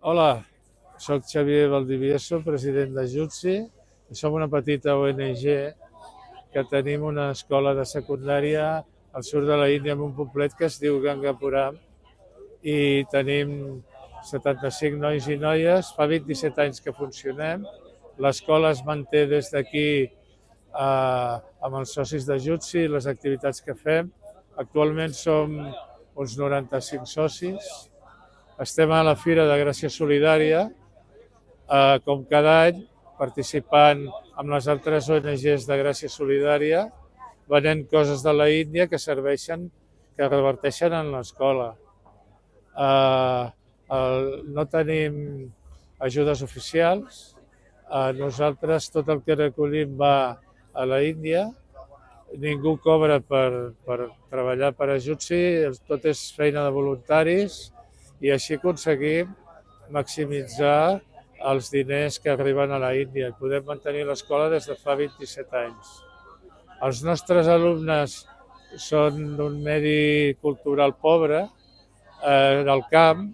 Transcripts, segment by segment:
Hola, soc Xavier Valdivieso, president de Jutsi. Som una petita ONG que tenim una escola de secundària al sud de la Índia, en un poblet que es diu Gangapuram, i tenim 75 nois i noies. Fa 27 anys que funcionem. L'escola es manté des d'aquí amb els socis de Jutsi i les activitats que fem. Actualment som uns 95 socis. Estem a la Fira de Gràcia Solidària, com cada any, participant amb les altres ONGs de Gràcia Solidària, venent coses de la Índia que serveixen, que reverteixen en l'escola. No tenim ajudes oficials. Nosaltres tot el que recollim va a la Índia. Ningú cobra per treballar per a Jutsi, tot és feina de voluntaris i així aconseguim maximitzar els diners que arriben a la Índia. Podem mantenir l'escola des de fa 27 anys. Els nostres alumnes són d'un medi cultural pobre, del camp,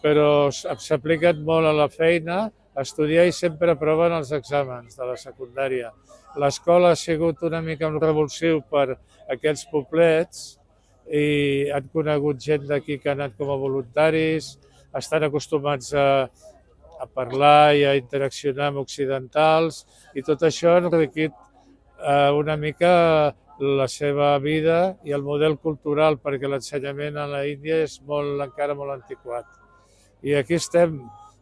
però s'apliquen molt a la feina, a estudiar i sempre aproven els exàmens de la secundària. L'escola ha sigut una mica un revulsiu per aquests poblets i han conegut gent d'aquí que ha anat com a voluntaris, estan acostumats a parlar i a interaccionar amb occidentals i tot això ha enriquit una mica la seva vida i el model cultural, perquè l'ensenyament a la Índia és encara molt antiquat. I aquí estem,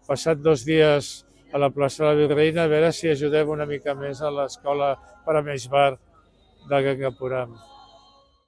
passat 2 dies a la plaça de la Virreina, a veure si ajudem una mica més a l'escola Parameshwar de Gangapuram.